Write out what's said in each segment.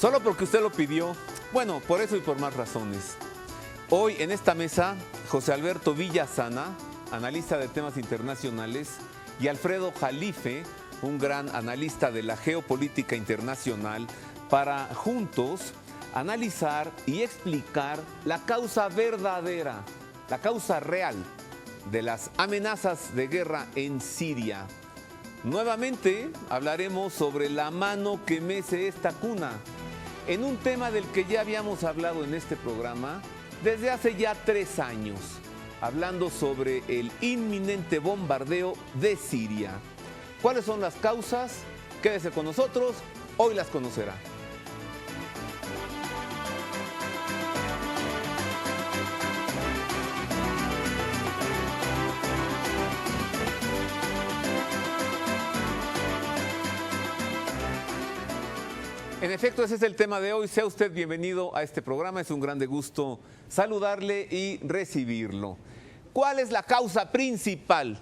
Solo porque usted lo pidió. Bueno, por eso y por más razones. Hoy en esta mesa, José Alberto Villasana, analista de temas internacionales, y Alfredo Jalife, un gran analista de la geopolítica internacional, para juntos analizar y explicar la causa verdadera, la causa real de las amenazas de guerra en Siria. Nuevamente hablaremos sobre la mano que mece esta cuna, en un tema del que ya habíamos hablado en este programa desde hace ya 3 años, hablando sobre el inminente bombardeo de Siria. ¿Cuáles son las causas? Quédese con nosotros, hoy las conocerá. En efecto, ese es el tema de hoy. Sea usted bienvenido a este programa. Es un grande gusto saludarle y recibirlo. ¿Cuál es la causa principal?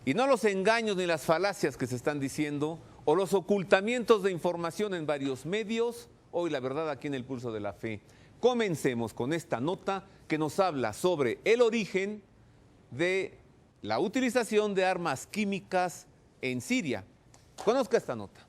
Y no los engaños ni las falacias que se están diciendo o los ocultamientos de información en varios medios. Hoy la verdad aquí en El Pulso de la Fe. Comencemos con esta nota que nos habla sobre el origen de la utilización de armas químicas en Siria. Conozca esta nota.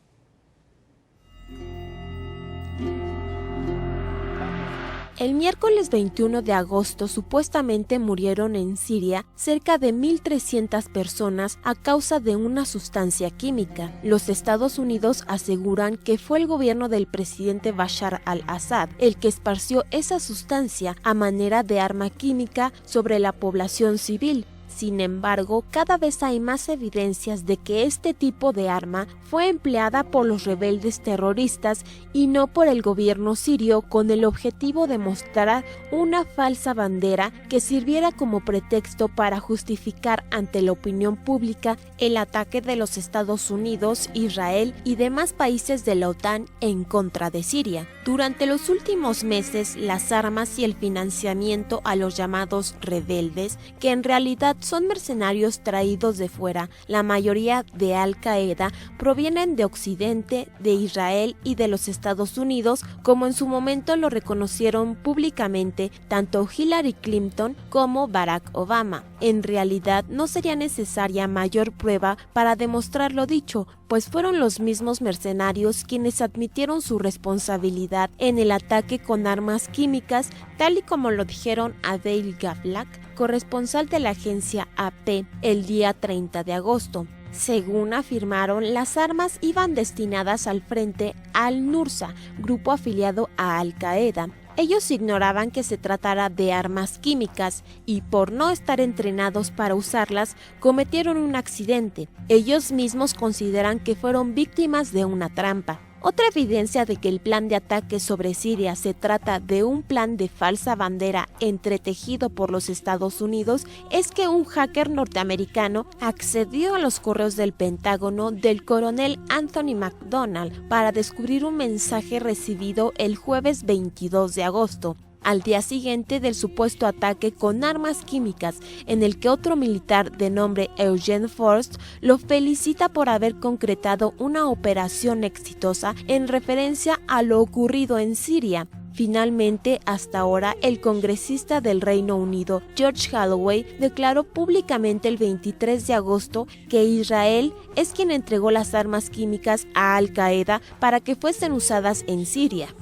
El miércoles 21 de agosto supuestamente murieron en Siria cerca de 1.300 personas a causa de una sustancia química. Los Estados Unidos aseguran que fue el gobierno del presidente Bashar al-Assad el que esparció esa sustancia a manera de arma química sobre la población civil. Sin embargo, cada vez hay más evidencias de que este tipo de arma fue empleada por los rebeldes terroristas y no por el gobierno sirio, con el objetivo de mostrar una falsa bandera que sirviera como pretexto para justificar ante la opinión pública el ataque de los Estados Unidos, Israel y demás países de la OTAN en contra de Siria. Durante los últimos meses, las armas y el financiamiento a los llamados rebeldes, que en realidad son mercenarios traídos de fuera, la mayoría de Al-Qaeda, provienen de Occidente, de Israel y de los Estados Unidos, como en su momento lo reconocieron públicamente tanto Hillary Clinton como Barack Obama. En realidad no sería necesaria mayor prueba para demostrar lo dicho, pues fueron los mismos mercenarios quienes admitieron su responsabilidad en el ataque con armas químicas, tal y como lo dijeron a Dale Gavlak, corresponsal de la agencia AP, el día 30 de agosto. Según afirmaron, las armas iban destinadas al frente Al-Nusra, grupo afiliado a Al-Qaeda. Ellos ignoraban que se tratara de armas químicas y por no estar entrenados para usarlas, cometieron un accidente. Ellos mismos consideran que fueron víctimas de una trampa. Otra evidencia de que el plan de ataque sobre Siria se trata de un plan de falsa bandera entretejido por los Estados Unidos es que un hacker norteamericano accedió a los correos del Pentágono del coronel Anthony McDonald para descubrir un mensaje recibido el jueves 22 de agosto. Al día siguiente del supuesto ataque con armas químicas, en el que otro militar de nombre Eugene Forst lo felicita por haber concretado una operación exitosa en referencia a lo ocurrido en Siria. Finalmente, hasta ahora, el congresista del Reino Unido, George Holloway, declaró públicamente el 23 de agosto que Israel es quien entregó las armas químicas a Al-Qaeda para que fuesen usadas en Siria.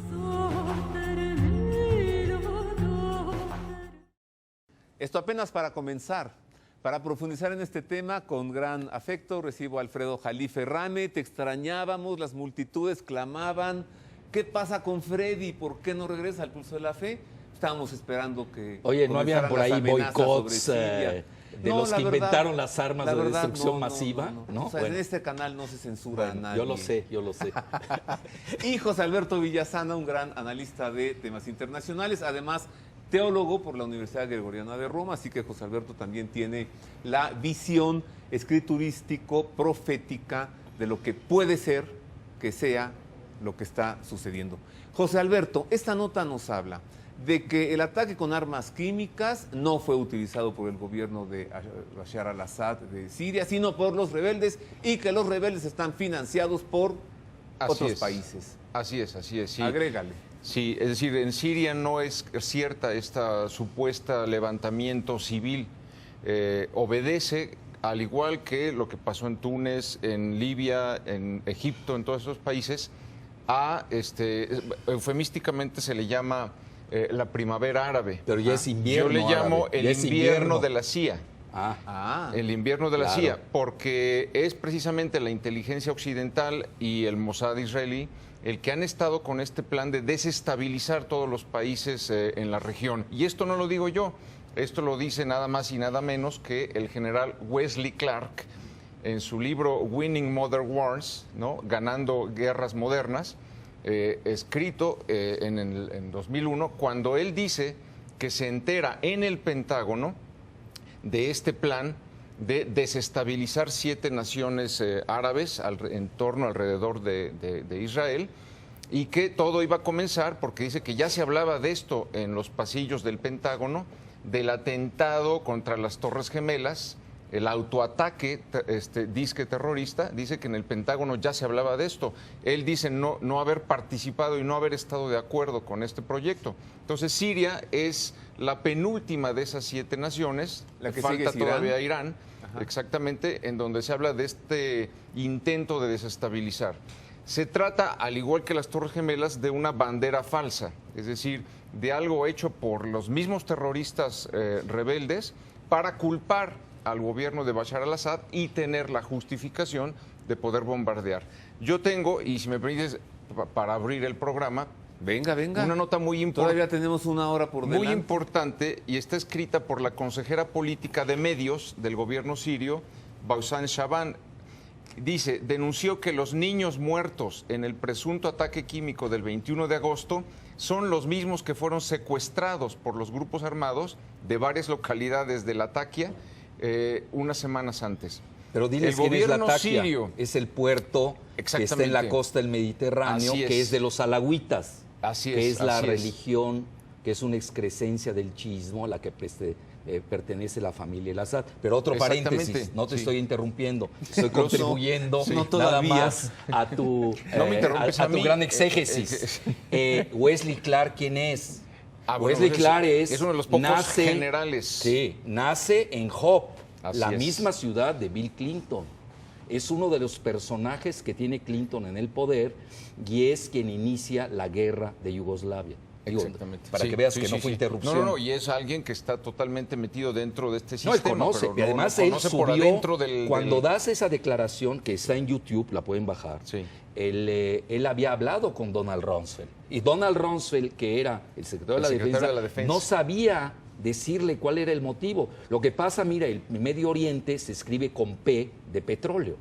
Esto apenas para comenzar. Para profundizar en este tema, con gran afecto, recibo a Alfredo Jalife. Rame, te extrañábamos, las multitudes clamaban. ¿Qué pasa con Freddy? ¿Por qué no regresa al Pulso de la Fe? Estábamos esperando que... Oye, ¿no habían por ahí boicots de los que inventaron las armas de destrucción masiva? No. O sea, bueno, en este canal no se censura a nadie. Yo lo sé. Y José Alberto Villasana, un gran analista de temas internacionales, además teólogo por la Universidad Gregoriana de Roma, así que José Alberto también tiene la visión escriturístico-profética de lo que puede ser que sea lo que está sucediendo. José Alberto, esta nota nos habla de que el ataque con armas químicas no fue utilizado por el gobierno de Bashar al-Assad de Siria, sino por los rebeldes, y que los rebeldes están financiados por otros países. Así es, sí. Agrégale. Sí, es decir, en Siria no es cierta esta supuesta levantamiento civil. Obedece, al igual que lo que pasó en Túnez, en Libia, en Egipto, en todos esos países, a eufemísticamente se le llama la primavera árabe. Pero ya es invierno. Yo le llamo árabe. el invierno de la CIA. El invierno de la claro. CIA, porque es precisamente la inteligencia occidental y el Mossad israelí el que han estado con este plan de desestabilizar todos los países en la región. Y esto no lo digo yo, esto lo dice nada más y nada menos que el general Wesley Clark en su libro Winning Modern Wars, ¿no? Ganando guerras modernas, escrito en 2001, cuando él dice que se entera en el Pentágono de este plan de desestabilizar 7 naciones árabes en torno alrededor de Israel, y que todo iba a comenzar porque dice que ya se hablaba de esto en los pasillos del Pentágono, del atentado contra las Torres Gemelas, el autoataque disque terrorista. Dice que en el Pentágono ya se hablaba de esto. Él dice no haber participado y no haber estado de acuerdo con este proyecto. Entonces Siria es la penúltima de esas 7 naciones, la que falta sigue todavía Irán, exactamente, en donde se habla de este intento de desestabilizar. Se trata, al igual que las Torres Gemelas, de una bandera falsa, es decir, de algo hecho por los mismos terroristas rebeldes para culpar al gobierno de Bashar al-Assad y tener la justificación de poder bombardear. Yo tengo, y si me permites, para abrir el programa, venga, una nota muy importante. Todavía tenemos una hora por delante. Muy importante, y está escrita por la consejera política de medios del gobierno sirio, Baussan Shaban. Dice, denunció que los niños muertos en el presunto ataque químico del 21 de agosto son los mismos que fueron secuestrados por los grupos armados de varias localidades de Latakia unas semanas antes. Pero diles quién es Latakia. Sirio es el puerto que está en la costa del Mediterráneo, que es de los alawitas, que es la religión, que es una excrescencia del chiismo a la que pertenece la familia El-Assad. Pero otro paréntesis, no te estoy interrumpiendo, estoy contribuyendo nada más a tu, a tu gran exégesis. Wesley Clark, ¿quién es? Wesley Clark es uno de los pocos generales. Sí, nace en Hope, la misma ciudad de Bill Clinton. Es uno de los personajes que tiene Clinton en el poder y es quien inicia la guerra de Yugoslavia. Exactamente. Para que veas que no fue interrupción. No, y es alguien que está totalmente metido dentro de este sistema. No, él conoce, pero además él subió, cuando das esa declaración, que está en YouTube, la pueden bajar, él había hablado con Donald Rumsfeld. Y Donald Rumsfeld, que era el secretario de la Defensa, no sabía decirle cuál era el motivo. Lo que pasa, mira, el Medio Oriente se escribe con P de petróleo.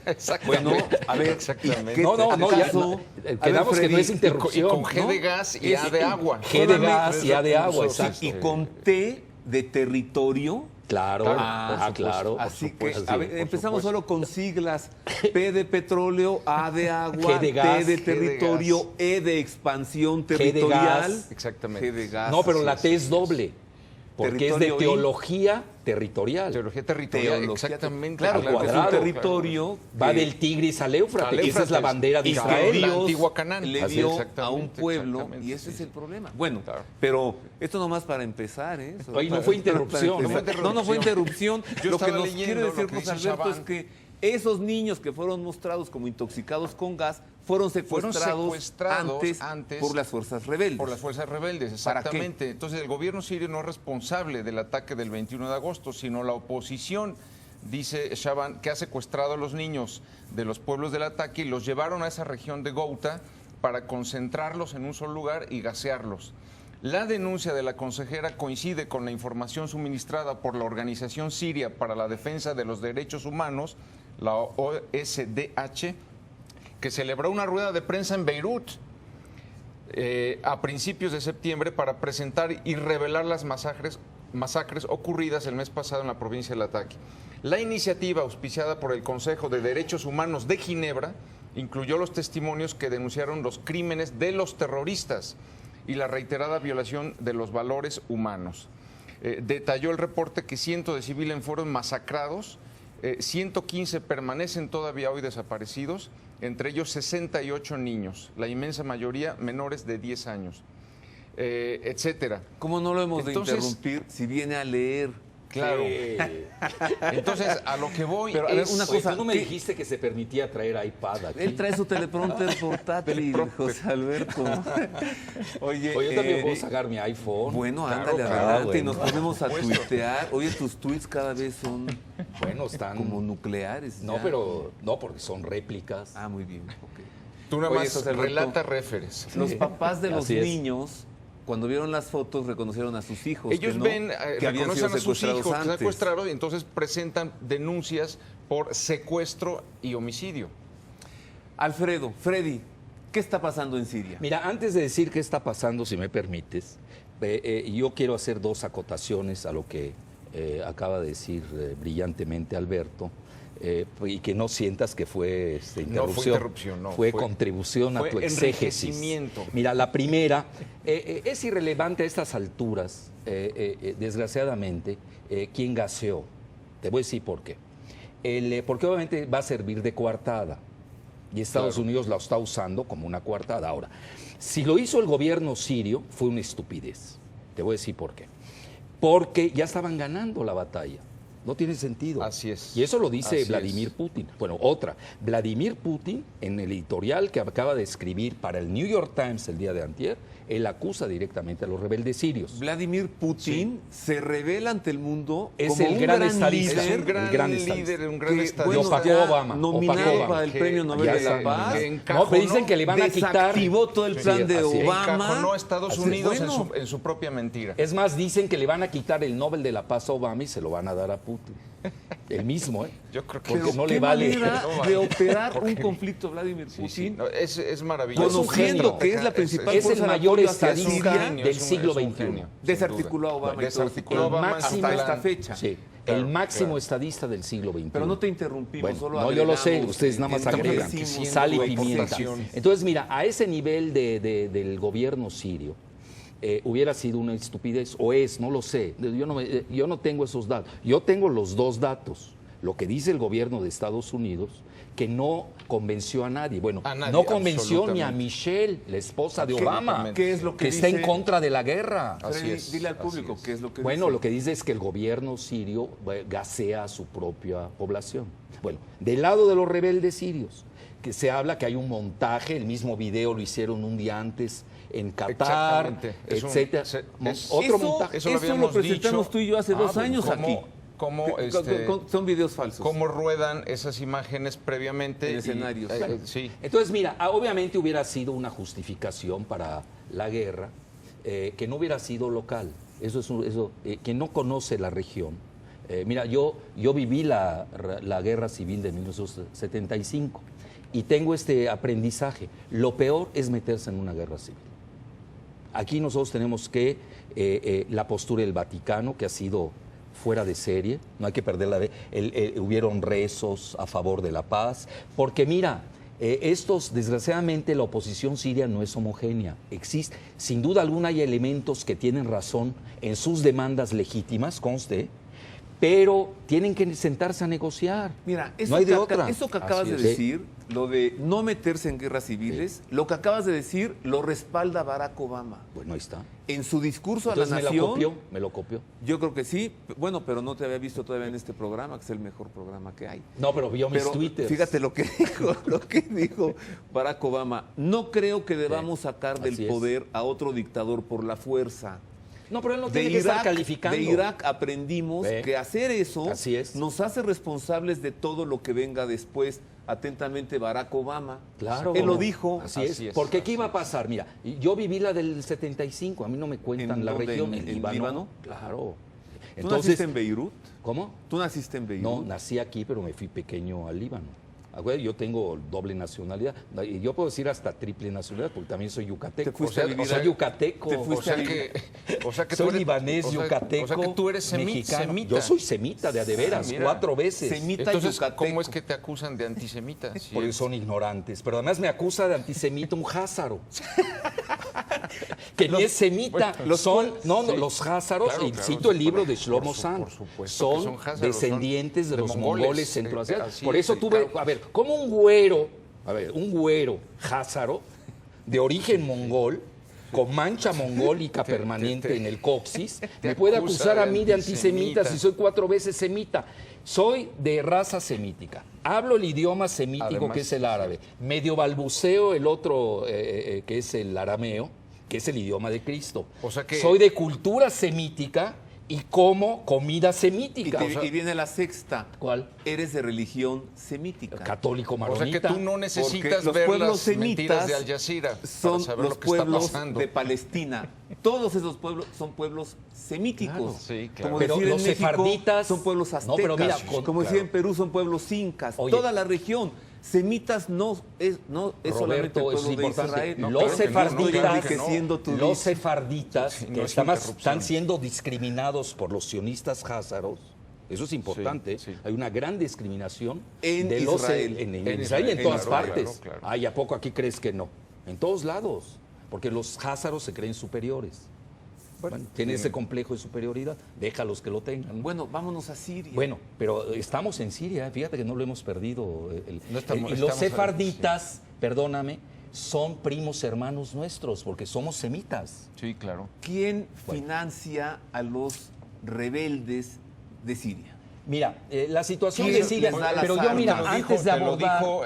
Exactamente. Bueno, a ver, exactamente. Quedamos que no es interrupción. Y con G de gas y A de agua. G de gas y A de agua, exacto. Y con T de territorio. Claro, claro. Así que empezamos solo con siglas: P de petróleo, A de agua, G de gas, T de territorio, E de expansión territorial. G de gas. Exactamente. G de gas. No, pero la T es doble. Porque es de teología territorial. Teología territorial, exactamente. Claro, cuadrado, es un territorio va del Tigris al Éufrates. Esa es la bandera de Israel. La antigua Canaán. Le dio a un pueblo y ese es el problema. Bueno, pero esto nomás para empezar, ¿eh? Hoy no fue interrupción. No fue interrupción. Lo que nos quiere decir José Alberto es que esos niños que fueron mostrados como intoxicados con gas fueron secuestrados antes por las fuerzas rebeldes. Por las fuerzas rebeldes, exactamente. Entonces el gobierno sirio no es responsable del ataque del 21 de agosto, sino la oposición, dice Shaban, que ha secuestrado a los niños de los pueblos del ataque y los llevaron a esa región de Ghouta para concentrarlos en un solo lugar y gasearlos. La denuncia de la consejera coincide con la información suministrada por la Organización Siria para la Defensa de los Derechos Humanos, la OSDH, que celebró una rueda de prensa en Beirut a principios de septiembre para presentar y revelar las masacres ocurridas el mes pasado en la provincia de Latakia. La iniciativa, auspiciada por el Consejo de Derechos Humanos de Ginebra, incluyó los testimonios que denunciaron los crímenes de los terroristas y la reiterada violación de los valores humanos. Detalló el reporte que cientos de civiles fueron masacrados 115 permanecen todavía hoy desaparecidos, entre ellos 68 niños, la inmensa mayoría menores de 10 años, etcétera. ¿Cómo no lo hemos de interrumpir si viene a leer? Claro. Sí. Entonces, a lo que voy pero, a ver, una cosa, tú no me dijiste que se permitía traer iPad aquí. Él trae su teleprompter portátil, José Alberto. Oye, yo también puedo sacar mi iPhone. Bueno, ándale, adelante, y nos ponemos a tuitear. Oye, tus tweets cada vez son están como nucleares. No, ya. pero no, porque son réplicas. Ah, muy bien, ok. Tú nada más relata referes. Los papás de los niños, cuando vieron las fotos, reconocieron a sus hijos. Ellos ven, que habían sido reconocen a sus hijos antes. secuestrados y entonces presentan denuncias por secuestro y homicidio. Alfredo, Freddy, ¿qué está pasando en Siria? Mira, antes de decir qué está pasando, si me permites, yo quiero hacer dos acotaciones a lo que acaba de decir brillantemente Alberto. Y que no sientas que fue interrupción. No fue interrupción, no. Fue contribución a tu exégesis. Mira, la primera, es irrelevante a estas alturas, desgraciadamente, quién gaseó. Te voy a decir por qué. Porque obviamente va a servir de coartada. Y Estados Unidos la está usando como una coartada. Ahora, si lo hizo el gobierno sirio, fue una estupidez. Te voy a decir por qué. Porque ya estaban ganando la batalla. No tiene sentido. Así es. Y eso lo dice Vladimir Putin. Bueno, otra. Vladimir Putin, en el editorial que acaba de escribir para el New York Times el día de antier, él acusa directamente a los rebeldes sirios. Vladimir Putin se revela ante el mundo como un gran estadista. Es un gran líder, un gran estadista. Bueno, opacó Obama. Nominado para el Premio Nobel de la Paz. No, pero dicen que le van a quitar. Desactivó todo el plan de Obama. Encajonó a Estados Unidos en su propia mentira. Es más, dicen que le van a quitar el Nobel de la Paz a Obama y se lo van a dar a Putin. El mismo, ¿eh? Yo creo que porque no le vale de operar un conflicto Vladimir Putin. Sí. No, es maravilloso. Conociendo que es la principal es el mayor estadista del siglo XXI. Desarticuló a Obama. Desarticuló a Obama hasta esta fecha. Sí. Claro, el máximo estadista del siglo XXI. Pero no te interrumpimos, bueno, solo no, yo lo sé, ustedes nada más agregan sal y pimienta. Entonces, mira, a ese nivel del gobierno sirio, hubiera sido una estupidez, o es, no lo sé, yo no tengo esos datos. Yo tengo los dos datos. Lo que dice el gobierno de Estados Unidos, que no convenció a nadie. Bueno, no convenció ni a Michelle, la esposa de Obama, ¿qué es lo que está dice? En contra de la guerra. Así es. Dile al público qué es lo que dice. Bueno, lo que dice es que el gobierno sirio gasea a su propia población. Bueno, del lado de los rebeldes sirios, que se habla que hay un montaje, el mismo video lo hicieron un día antes en Qatar, etcétera. Otro montaje. Eso lo presentamos tú y yo hace 2 años aquí. Son videos falsos. ¿Cómo ruedan esas imágenes previamente? En escenarios. Sí. Entonces, mira, obviamente hubiera sido una justificación para la guerra que no hubiera sido local. Quien no conoce la región. Mira, yo viví la guerra civil de 1975 y tengo este aprendizaje. Lo peor es meterse en una guerra civil. Aquí nosotros tenemos que la postura del Vaticano, que ha sido fuera de serie, no hay que perderla. Hubieron rezos a favor de la paz, porque mira, desgraciadamente la oposición siria no es homogénea. Existe, sin duda alguna hay elementos que tienen razón en sus demandas legítimas, conste, pero tienen que sentarse a negociar. Mira, eso no hay de otra. Eso que acabas de decir, lo de no meterse en guerras civiles, lo que acabas de decir lo respalda Barack Obama. Bueno, ahí está. En su discurso entonces a la nación. Me lo copió. Yo creo que sí. Bueno, pero no te había visto todavía en este programa, que es el mejor programa que hay. No, pero vio mis twitters. Fíjate lo que dijo Barack Obama. No creo que debamos sacar del poder a otro dictador por la fuerza. No, pero él no tiene que estar calificando. De Irak aprendimos que hacer eso nos hace responsables de todo lo que venga después. Atentamente, Barack Obama. Claro. Él lo dijo. Así es. Porque ¿qué iba a pasar? Mira, yo viví la del 75, a mí no me cuentan la región. ¿En Líbano? Claro. ¿Tú naciste en Beirut? ¿Cómo? ¿Tú naciste en Beirut? No, nací aquí, pero me fui pequeño al Líbano. Yo tengo doble nacionalidad, y yo puedo decir hasta triple nacionalidad, porque también soy yucateco. Soy yucateco. O sea que soy libanés, yucateco, o sea que tú eres mexicano. Yo soy semita de veras, 4 veces. Semita. Entonces, yucateco. ¿cómo es que te acusan de antisemita? Porque son ignorantes. Pero además me acusa de antisemita un házaro. que ni es semita. Los házaros, y cito el libro de Shlomo Sand, son descendientes de los mongoles centroasiáticos. Por eso tuve, a ver, como un güero házaro, de origen mongol, con mancha mongólica permanente en el coxis, me puede acusar a mí de antisemita si soy 4 veces semita. Soy de raza semítica. Hablo el idioma semítico, además, que es el árabe. Medio balbuceo el otro, que es el arameo, que es el idioma de Cristo. O sea que soy de cultura semítica y como comida semítica. Y viene la sexta. ¿Cuál? Eres de religión semítica. Católico maronita. O sea que tú no necesitas ver las mentiras de Al Jazeera son para saber los pueblos de Palestina. Todos esos pueblos son pueblos semíticos. Claro, sí, claro. Como pero decir los en México, sefarditas son pueblos aztecas. No, pero mira, como decir en Perú son pueblos incas. Oye, toda la región. Semitas no es Roberto, solamente el pueblo de Israel. Los sefarditas sí, que están siendo discriminados por los sionistas házaros. Eso es importante. Sí, sí. Hay una gran discriminación en de Israel. En Israel y en todas partes. Claro. Ay, ¿a poco aquí crees que no? En todos lados. Porque los házaros se creen superiores. Bueno, tienen ese complejo de superioridad. Déjalos que lo tengan. Bueno, vámonos a Siria. Bueno, pero estamos en Siria. Fíjate que no lo hemos perdido. Y los sefarditas, perdóname, son primos hermanos nuestros, porque somos semitas. Sí, claro. ¿Quién financia a los rebeldes de Siria? Mira, la situación de Siria, pero yo mira, antes de abordar... Lo dijo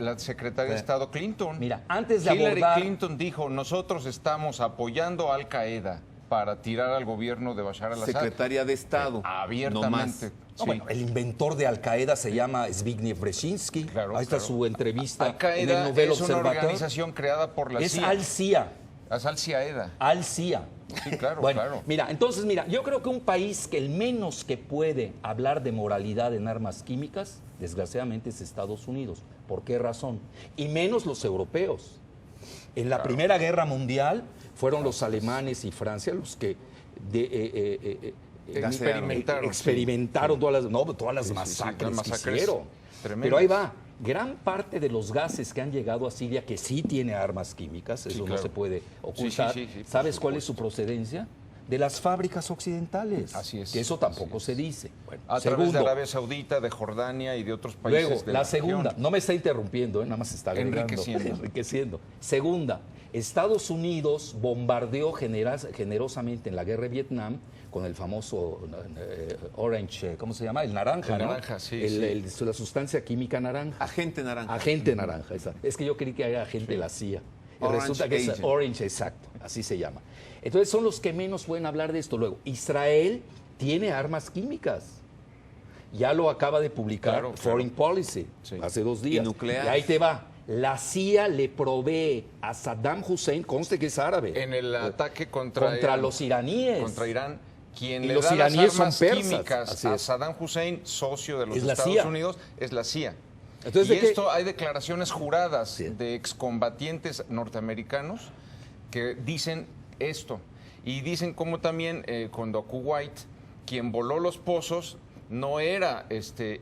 la secretaria de Estado Clinton. Mira, antes de Hillary abordar... Clinton dijo, nosotros estamos apoyando a Al Qaeda para tirar al gobierno de Bashar al-Assad. Secretaria de Estado. Abiertamente. No, bueno, el inventor de Al Qaeda se llama Zbigniew Brzezinski. Claro, ahí está su entrevista Al Qaeda en el Novel es Observatory. Una organización creada por la CIA. Es Al-CIA. Es Al-Qaeda. Al-CIA. Sí, claro, bueno, claro. Mira, entonces, yo creo que un país que el menos que puede hablar de moralidad en armas químicas, desgraciadamente, es Estados Unidos. ¿Por qué razón? Y menos los europeos. En la Primera Guerra Mundial fueron los alemanes y Francia los que experimentaron todas las masacres que hicieron. Tremendas. Pero ahí va. Gran parte de los gases que han llegado a Siria, que sí tiene armas químicas, eso no se puede ocultar. ¿Sabes cuál es su procedencia? De las fábricas occidentales. Así es. Que eso tampoco se dice. Bueno, a través de Arabia Saudita, de Jordania y de otros países. Luego, de la segunda, no me está interrumpiendo, nada más está agregando. Enriqueciendo. Segunda, Estados Unidos bombardeó generosamente en la guerra de Vietnam con el famoso Orange, ¿cómo se llama? El naranja, el ¿no? Naranja, sí, la sustancia química naranja. Agente naranja. Agente naranja, exacto. Es que yo creí que era agente de la CIA. Resulta que es Orange, exacto, así se llama. Entonces son los que menos pueden hablar de esto. Luego, Israel tiene armas químicas. Ya lo acaba de publicar Foreign Policy hace 2 días. Y nucleares. Y ahí te va. La CIA le provee a Saddam Hussein, conste que es árabe. En el ataque contra los iraníes. Contra Irán. Quien y le los da iraníes las armas son persas. químicas a Saddam Hussein, socio de los Estados CIA. Unidos, es la CIA. Entonces, y esto hay declaraciones juradas de excombatientes norteamericanos que dicen esto. Y dicen como también cuando a Kuwait, quien voló los pozos no era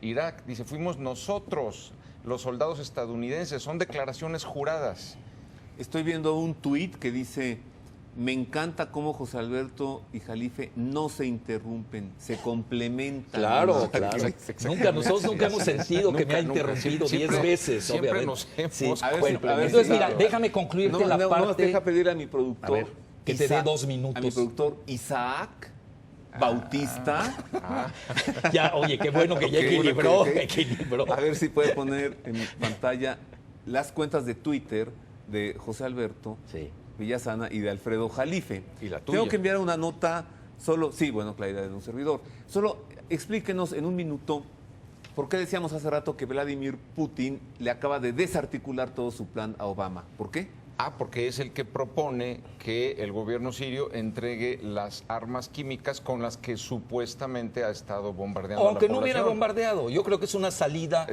Irak. Dice, fuimos nosotros, los soldados estadounidenses. Son declaraciones juradas. Estoy viendo un tuit que dice... Me encanta cómo José Alberto y Jalife no se interrumpen, se complementan. Claro. Nosotros nunca hemos sentido que me ha interrumpido 10 veces, siempre obviamente. Nos hemos entonces, mira, déjame concluirte la parte... Deja pedir a mi productor... que te dé 2 minutos. A mi productor Isaac Bautista. Oye, qué bueno que ya equilibró. A ver si puede poner en pantalla las cuentas de Twitter de José Alberto. Sí. Villasana y de Alfredo Jalife. ¿Y la tuya? Tengo que enviar una nota solo, la idea de un servidor. Solo explíquenos en un minuto por qué decíamos hace rato que Vladimir Putin le acaba de desarticular todo su plan a Obama. ¿Por qué? Porque es el que propone que el gobierno sirio entregue las armas químicas con las que supuestamente ha estado bombardeando. Aunque no hubiera bombardeado, yo creo que es una salida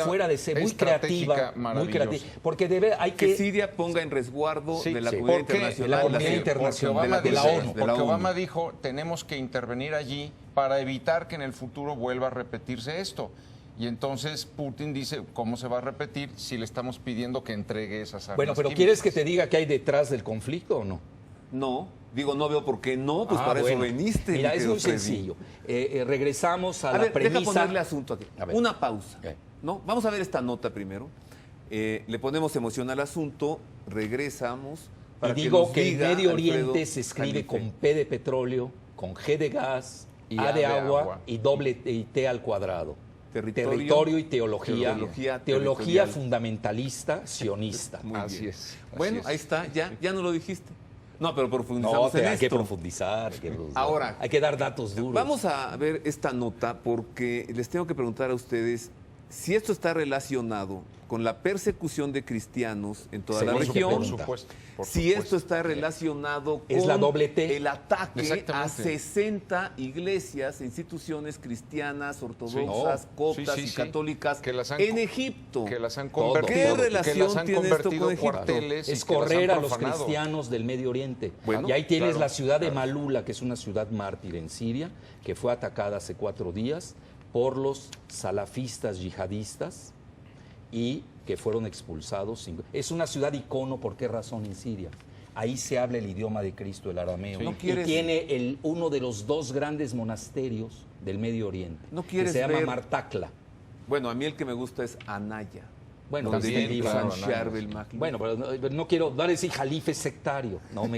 fuera de ser muy creativa, porque hay que Siria ponga en resguardo de la comunidad internacional, de la ONU. Porque Obama dijo, tenemos que intervenir allí para evitar que en el futuro vuelva a repetirse esto. Y entonces Putin dice, ¿cómo se va a repetir si le estamos pidiendo que entregue esas armas Bueno, pero químicas? ¿quieres que te diga qué hay detrás del conflicto o no? No, digo, no veo por qué no, pues para eso veniste. Mira, es muy sencillo. Regresamos a la premisa. Deja ponerle asunto aquí. Una pausa. ¿No? Vamos a ver esta nota primero. Le ponemos emoción al asunto, regresamos. Para y digo que el Medio Oriente se escribe con P de petróleo, con G de gas, A de agua y T al cuadrado. Territorio y teología. Teología fundamentalista, sionista. Así es. Bueno, ahí está, ya no lo dijiste. No, pero profundizamos en esto. Hay que profundizar. Ahora, hay que dar datos duros. Vamos a ver esta nota porque les tengo que preguntar a ustedes si esto está relacionado con la persecución de cristianos en toda la región. Por supuesto. Si esto está relacionado con la doble T. El ataque a 60 iglesias, instituciones cristianas, ortodoxas, coptas y católicas en Egipto. Que las han convertido. ¿Qué relación tiene esto con Egipto? Es correr a los cristianos del Medio Oriente. Y ahí tienes la ciudad de Malula, que es una ciudad mártir en Siria, que fue atacada hace 4 días por los salafistas yihadistas y que fueron expulsados. Es una ciudad icono, ¿por qué razón en Siria? Ahí se habla el idioma de Cristo, el arameo. Y tiene uno de los 2 grandes monasterios del Medio Oriente, que se llama Martakla. Bueno, a mí el que me gusta es Anaya. Bueno, también, bueno, pero no quiero dar ese jalife sectario. No,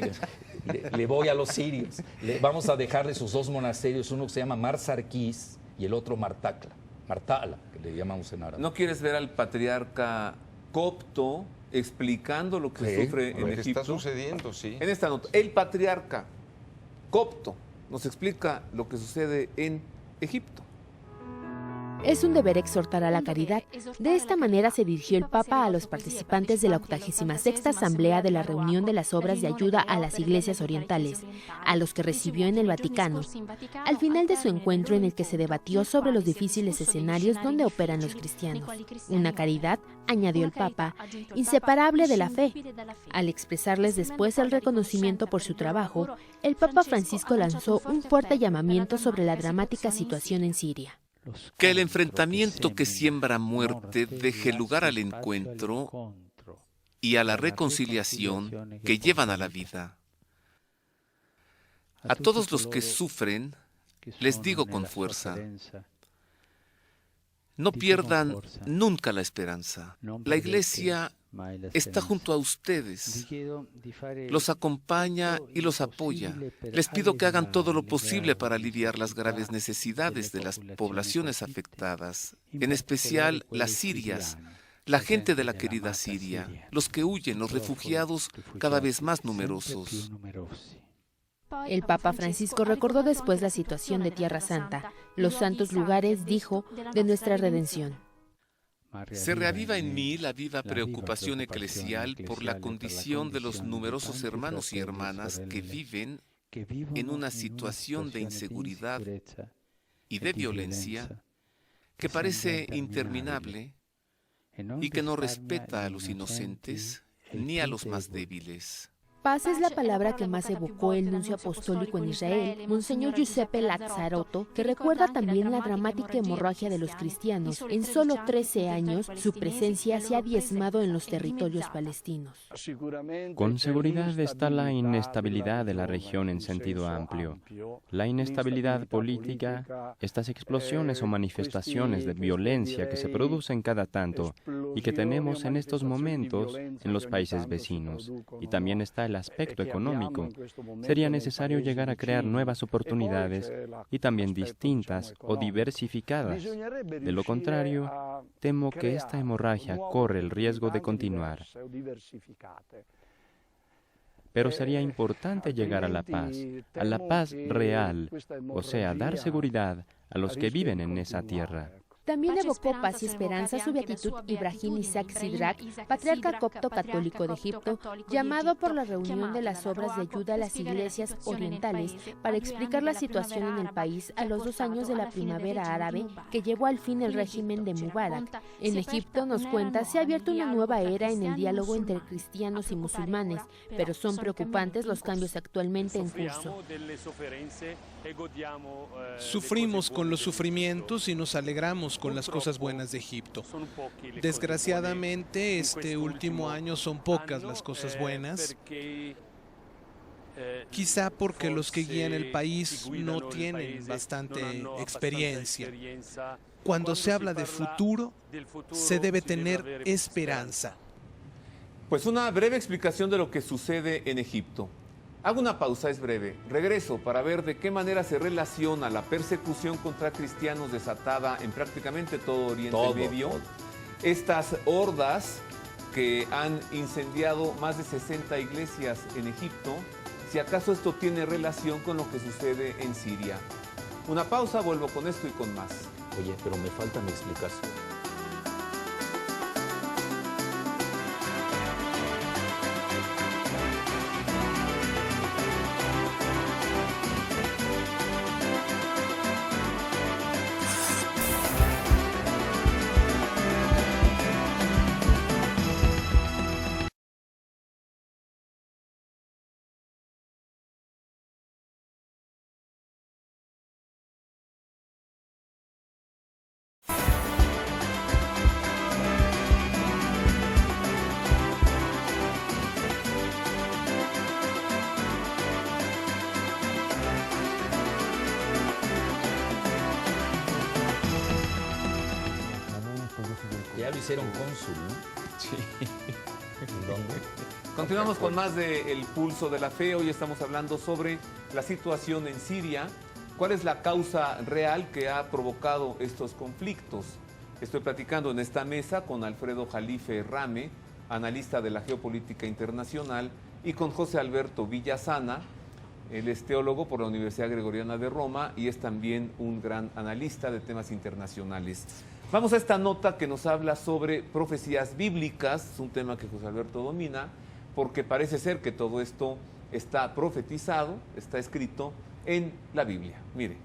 le voy a los sirios. Vamos a dejarle sus 2 monasterios, uno que se llama Mar Sarkis y el otro Martakla. Martala, que le llamamos en árabe. ¿No quieres ver al patriarca copto explicando lo que sufre en Egipto? Está sucediendo, sí. En esta nota, el patriarca copto nos explica lo que sucede en Egipto. Es un deber exhortar a la caridad. De esta manera se dirigió el Papa a los participantes de la 86ª Asamblea de la Reunión de las Obras de Ayuda a las Iglesias Orientales, a los que recibió en el Vaticano, al final de su encuentro en el que se debatió sobre los difíciles escenarios donde operan los cristianos. Una caridad, añadió el Papa, inseparable de la fe. Al expresarles después el reconocimiento por su trabajo, el Papa Francisco lanzó un fuerte llamamiento sobre la dramática situación en Siria. Que el enfrentamiento que siembra muerte deje lugar al encuentro y a la reconciliación que llevan a la vida. A todos los que sufren, les digo con fuerza, no pierdan nunca la esperanza. La Iglesia está junto a ustedes, los acompaña y los apoya. Les pido que hagan todo lo posible para aliviar las graves necesidades de las poblaciones afectadas, en especial las sirias, la gente de la querida Siria, los que huyen, los refugiados cada vez más numerosos. El Papa Francisco recordó después la situación de Tierra Santa, los santos lugares, dijo, de nuestra redención. Se reaviva en mí la viva preocupación eclesial por la condición de los numerosos hermanos y hermanas que viven en una situación de inseguridad y de violencia que parece interminable y que no respeta a los inocentes ni a los más débiles. Paz es la palabra que más evocó el nuncio apostólico en Israel, Monseñor Giuseppe Lazzarotto, que recuerda también la dramática hemorragia de los cristianos. En solo 13 años, su presencia se ha diezmado en los territorios palestinos. Con seguridad está la inestabilidad de la región en sentido amplio. La inestabilidad política, estas explosiones o manifestaciones de violencia que se producen cada tanto y que tenemos en estos momentos en los países vecinos. Y también está el aspecto económico. Sería necesario llegar a crear nuevas oportunidades y también distintas o diversificadas. De lo contrario, temo que esta hemorragia corre el riesgo de continuar. Pero sería importante llegar a la paz real, o sea, dar seguridad a los que viven en esa tierra. También evocó paz y esperanza su beatitud Ibrahim Isaac Sidrak, patriarca copto católico de Egipto, llamado por la reunión de las obras de ayuda a las iglesias orientales para explicar la situación en el país a los 2 años de la primavera árabe que llevó al fin el régimen de Mubarak. En Egipto, nos cuenta, se ha abierto una nueva era en el diálogo entre cristianos y musulmanes, pero son preocupantes los cambios actualmente en curso. Sufrimos con los sufrimientos y nos alegramos con las cosas buenas de Egipto. Desgraciadamente, este último año son pocas las cosas buenas, Quizá porque los que guían el país no tienen bastante experiencia. Cuando se habla de futuro, se debe tener esperanza. Pues una breve explicación de lo que sucede en Egipto. Hago una pausa, es breve. Regreso para ver de qué manera se relaciona la persecución contra cristianos desatada en prácticamente todo Oriente Medio. Estas hordas que han incendiado más de 60 iglesias en Egipto, si acaso esto tiene relación con lo que sucede en Siria. Una pausa, vuelvo con esto y con más. Oye, pero me falta mi explicación. Ya lo hicieron cónsul, ¿no? Sí. ¿Dónde? Continuamos con más de El Pulso de la Fe. Hoy estamos hablando sobre la situación en Siria. ¿Cuál es la causa real que ha provocado estos conflictos? Estoy platicando en esta mesa con Alfredo Jalife Rame, analista de la geopolítica internacional, y con José Alberto Villasana. Él es teólogo por la Universidad Gregoriana de Roma y es también un gran analista de temas internacionales. Vamos a esta nota que nos habla sobre profecías bíblicas, es un tema que José Alberto domina, porque parece ser que todo esto está profetizado, está escrito en la Biblia. Mire.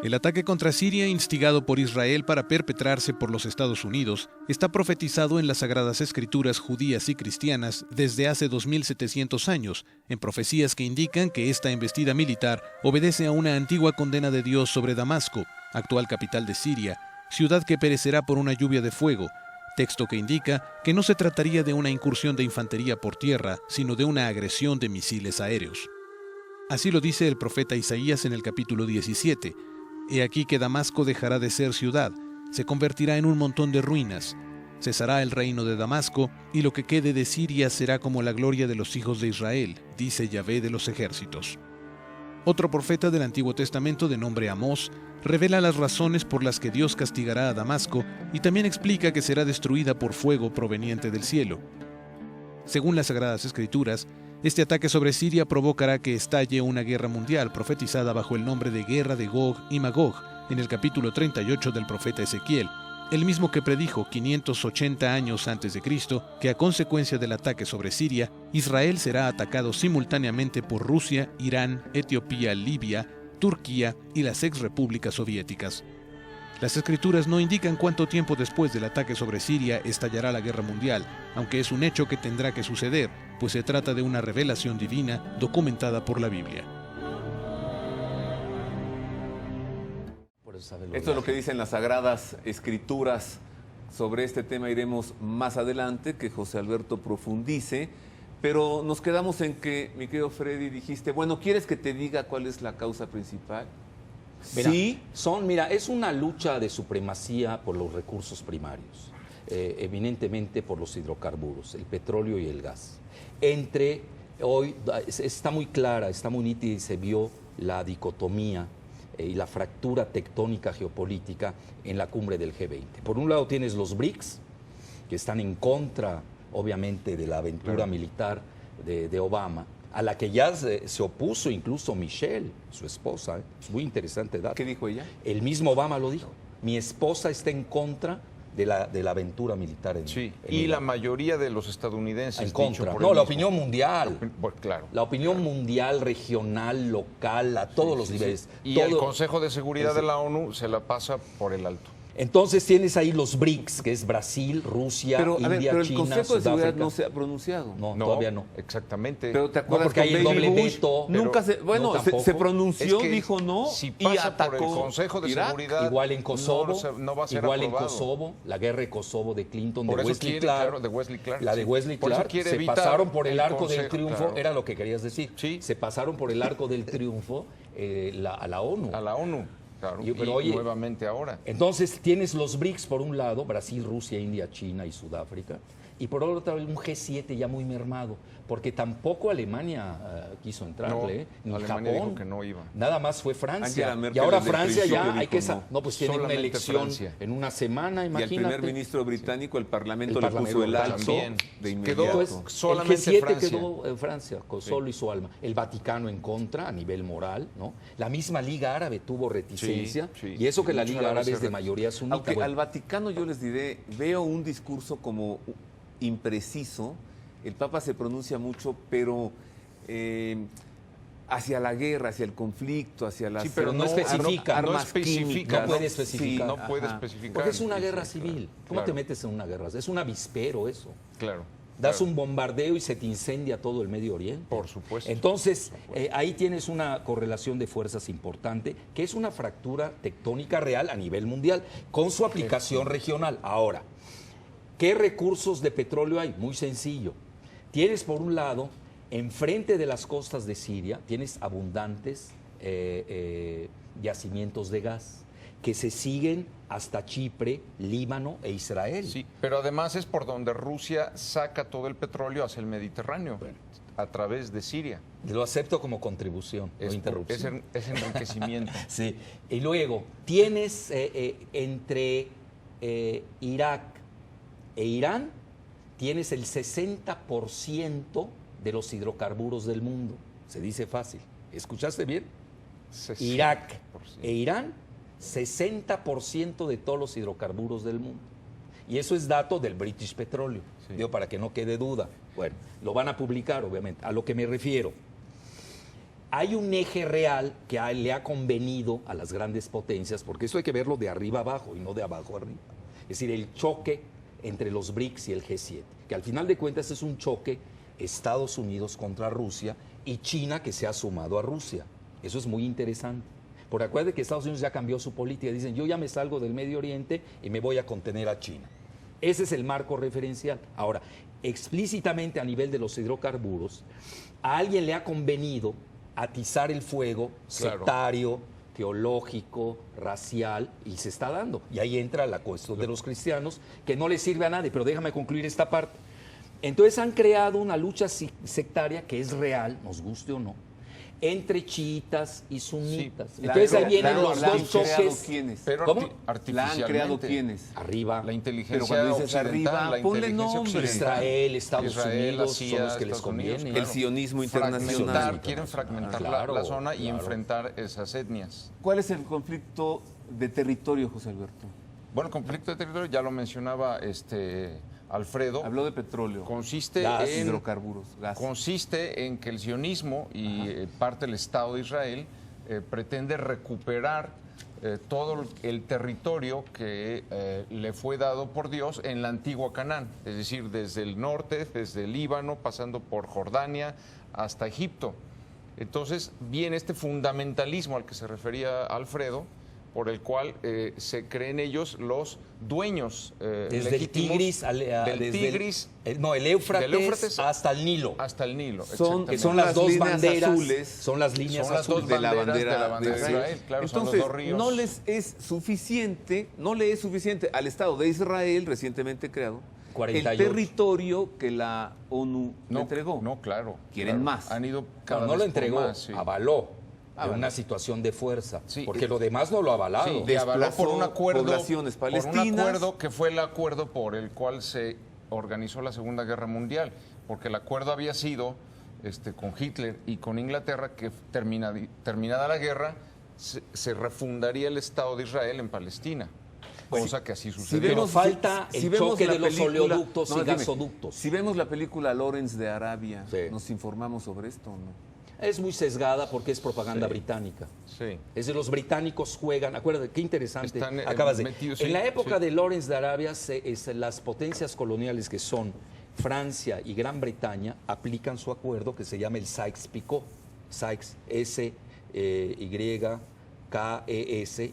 El ataque contra Siria, instigado por Israel para perpetrarse por los Estados Unidos, está profetizado en las Sagradas Escrituras judías y cristianas desde hace 2700 años, en profecías que indican que esta embestida militar obedece a una antigua condena de Dios sobre Damasco, actual capital de Siria, ciudad que perecerá por una lluvia de fuego, texto que indica que no se trataría de una incursión de infantería por tierra, sino de una agresión de misiles aéreos. Así lo dice el profeta Isaías en el capítulo 17. He aquí que Damasco dejará de ser ciudad, se convertirá en un montón de ruinas. Cesará el reino de Damasco, y lo que quede de Siria será como la gloria de los hijos de Israel, dice Yahvé de los ejércitos. Otro profeta del Antiguo Testamento de nombre Amós revela las razones por las que Dios castigará a Damasco y también explica que será destruida por fuego proveniente del cielo. Según las Sagradas Escrituras, este ataque sobre Siria provocará que estalle una guerra mundial profetizada bajo el nombre de Guerra de Gog y Magog en el capítulo 38 del profeta Ezequiel, el mismo que predijo 580 años antes de Cristo que a consecuencia del ataque sobre Siria, Israel será atacado simultáneamente por Rusia, Irán, Etiopía, Libia, Turquía y las exrepúblicas soviéticas. Las escrituras no indican cuánto tiempo después del ataque sobre Siria estallará la guerra mundial, aunque es un hecho que tendrá que suceder, pues se trata de una revelación divina documentada por la Biblia. Esto es lo que dicen las Sagradas Escrituras. Sobre este tema iremos más adelante, que José Alberto profundice, pero nos quedamos en que, mi querido Freddy, dijiste, bueno, ¿quieres que te diga cuál es la causa principal? Mira, Sí. Es una lucha de supremacía por los recursos primarios, eminentemente por los hidrocarburos, el petróleo y el gas. Hoy está muy clara, está muy nítida y se vio la dicotomía y la fractura tectónica geopolítica en la cumbre del G20. Por un lado tienes los BRICS, que están en contra, obviamente, de la aventura militar de Obama, a la que ya se opuso incluso Michelle, su esposa. Es muy interesante dato. ¿Qué dijo ella? El mismo Obama lo dijo. Mi esposa está en contra de la aventura militar en y la mayoría de los estadounidenses en contra. No, la opinión mundial. Claro. La opinión mundial, regional, local, a todos los niveles. Y el Consejo de Seguridad de la ONU se la pasa por el alto. Entonces tienes ahí los BRICS, que es Brasil, Rusia, India, pero China, el Consejo de Seguridad Sudáfrica. no se ha pronunciado. No, todavía no. Exactamente. Pero te acuerdas porque hay el Baby doble Bush veto. nunca se pronunció, Es que dijo no si y pasa atacó por el Consejo de Irak. Seguridad. Igual en Kosovo, no va a ser igual en aprobado. Kosovo, la guerra de Kosovo de Clinton, Por de eso Wesley quiere, Clark. claro, de Wesley Clark, La de sí. Wesley Por eso Clark, quiere se evitar pasaron por el el arco del Consejo, triunfo, claro. era lo que querías decir. Sí. Se pasaron por el arco del triunfo a la ONU. A la ONU, claro. Pero, oye, nuevamente ahora. Entonces tienes los BRICS por un lado, Brasil, Rusia, India, China y Sudáfrica, y por otro lado un G7 ya muy mermado, porque tampoco Alemania quiso entrarle, ni Alemania Japón. dijo que no iba. Nada más fue Francia. Angela Merkel Y ahora desde el Francia principio ya hay dijo que... no. No, pues tiene una Solamente elección Francia. en una semana, Y imagínate. al primer ministro británico, el Parlamento le Parlamento puso el alto también. de Quedó inmediato. Entonces, solamente el G7 Francia. quedó en Francia, con solo y su alma. El Vaticano en contra a nivel moral, ¿no? La misma Liga Árabe tuvo reticencia, Sí, y eso que la mucho Liga árabe Árabe es se de mayoría sunita. Aunque Bueno, al Vaticano yo les diré, veo un discurso como impreciso, el Papa se pronuncia mucho, pero hacia la guerra, hacia el conflicto, hacia las Sí, pero no especifica, armas no especifica, químicas. no puede especificar. No puede Ajá. especificar. porque es una Sí, guerra sí, civil. claro. ¿Cómo te Claro, metes en una guerra? Es un avispero eso. Claro. Das claro. un bombardeo y se te incendia todo el Medio Oriente. Por supuesto. Entonces, ahí tienes una correlación de fuerzas importante, que es una fractura tectónica real a nivel mundial, con su aplicación regional. Ahora, ¿qué recursos de petróleo hay? Muy sencillo. Tienes, por un lado, enfrente de las costas de Siria, tienes abundantes yacimientos de gas que se siguen hasta Chipre, Líbano e Israel. Sí, pero además es por donde Rusia saca todo el petróleo hacia el Mediterráneo, a través de Siria. Lo acepto como contribución, no interrupción. Es enriquecimiento. Sí. Y luego, tienes entre Irak e Irán, tienes el 60% de los hidrocarburos del mundo. Se dice fácil. ¿Escuchaste bien? 60%. Irak e Irán, 60% de todos los hidrocarburos del mundo. Y eso es dato del British Petroleum. Sí. Digo, para que no quede duda. Bueno, lo van a publicar, obviamente. A lo que me refiero. Hay un eje real que le ha convenido a las grandes potencias, porque eso hay que verlo de arriba abajo y no de abajo arriba. Es decir, el choque entre los BRICS y el G7, que al final de cuentas es un choque Estados Unidos contra Rusia y China que se ha sumado a Rusia. Eso es muy interesante. Por acuérdate que Estados Unidos ya cambió su política. Dicen, yo ya me salgo del Medio Oriente y me voy a contener a China. Ese es el marco referencial. Ahora, explícitamente a nivel de los hidrocarburos, a alguien le ha convenido atizar el fuego sectario, teológico, racial, y se está dando. Y ahí entra la cuestión de los cristianos, que no les sirve a nadie, pero déjame concluir esta parte. Entonces han creado una lucha sectaria que es real, nos guste o no, entre chiitas y sunitas. Sí, entonces ahí vienen los dos choques. ¿Quiénes? Pero ¿Cómo? ¿La han creado quiénes? Arriba. La inteligencia Pero cuando dices occidental, arriba, la ponle inteligencia nombre. occidental. Israel, Estados Israel, Unidos la CIA, son los que les Estados Unidos, conviene. El sionismo internacional. Quieren fragmentar Claro, la zona y claro. enfrentar esas etnias. ¿Cuál es el conflicto de territorio, José Alberto? Bueno, el conflicto de territorio, ya lo mencionaba Alfredo. Habló de petróleo, Consiste Gas, en hidrocarburos, gas. Consiste en que el sionismo y parte del Estado de Israel pretende recuperar todo el territorio que le fue dado por Dios en la antigua Canaán, es decir, desde el norte, desde el Líbano, pasando por Jordania hasta Egipto. Entonces viene este fundamentalismo al que se refería Alfredo, por el cual se creen ellos los dueños Desde el Tigris, el Éufrates hasta el Nilo. Hasta el Nilo, Que son las dos líneas banderas azules. Son las líneas Son las dos azules de la banderas bandera de Israel. Claro, son los Entonces, dos ríos. no les es suficiente, no le es suficiente al Estado de Israel, recientemente creado, 48. el territorio que la ONU le entregó. No, claro. Quieren claro. más. Han ido cada No vez lo por entregó, más, sí. avaló. De Avaló. una situación de fuerza. Sí, porque lo demás no lo ha avalado. Sí, de- y avaló por un Desplazó acuerdo, poblaciones por un palestinas. acuerdo que fue el acuerdo por el cual se organizó la Segunda Guerra Mundial, porque el acuerdo había sido con Hitler y con Inglaterra que terminada la guerra se refundaría el Estado de Israel en Palestina. Cosa que así sucedió. Pero falta el vemos choque la de los película- oleoductos y dime, gasoductos. Si vemos la película Lawrence de Arabia, Sí. ¿nos informamos sobre esto o no? Es muy sesgada porque es propaganda británica. Sí. Es de los británicos juegan, acuérdate, qué interesante. Están metidos, en la época de Lawrence de Arabia, las potencias coloniales que son Francia y Gran Bretaña aplican su acuerdo que se llama el Sykes-Picot. Sykes, S-Y-K-E-S,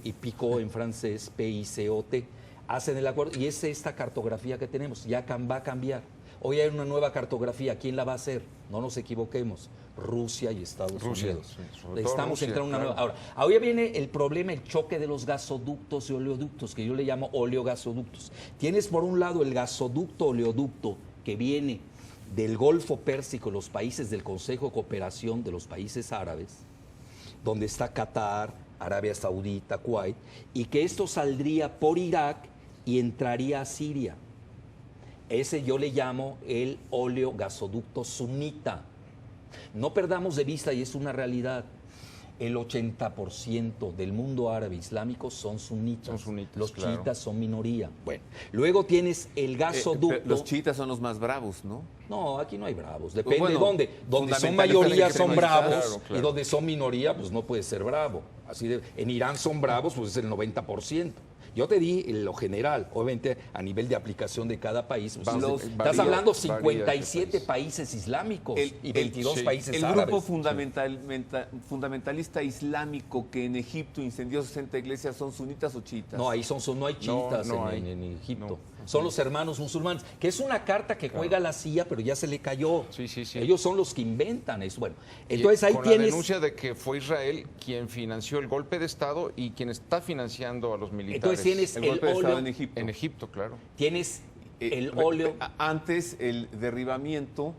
y Picot en francés, P-I-C-O-T. Hacen el acuerdo y es esta cartografía que tenemos. Ya va a cambiar. Hoy hay una nueva cartografía. ¿Quién la va a hacer? No nos equivoquemos. Rusia y Estados Unidos. Sí, estamos Rusia, entrando en una claro. nueva. Ahora viene el problema, el choque de los gasoductos y oleoductos, que yo le llamo oleogasoductos. Tienes por un lado el gasoducto oleoducto que viene del Golfo Pérsico, los países del Consejo de Cooperación de los países árabes, donde está Qatar, Arabia Saudita, Kuwait, y que esto saldría por Irak y entraría a Siria. Ese yo le llamo el oleogasoducto sunita. No perdamos de vista, y es una realidad, el 80% del mundo árabe islámico son sunitas. Los chiitas son minoría. Bueno, luego tienes el gasoducto. Los chiitas son los más bravos, ¿no? No, aquí no hay bravos. Depende de dónde. Donde son mayoría son bravos, y donde son minoría, pues no puede ser bravo. En Irán son bravos, pues es el 90%. Yo te di lo general, obviamente a nivel de aplicación de cada país. Pues estás hablando 57 países islámicos y 22 países árabes. El grupo fundamentalista islámico que en Egipto incendió 60 iglesias, ¿son sunitas o chiitas? No, ahí no hay chiitas en Egipto. Son los hermanos musulmanes, que es una carta que juega la CIA, pero ya se le cayó. Sí. Ellos son los que inventan eso. Bueno, entonces ahí con tienes... la denuncia de que fue Israel quien financió el golpe de Estado y quien está financiando a los militares. Entonces tienes el golpe de óleo Estado en Egipto. En Egipto, claro. Tienes el óleo... Antes el derribamiento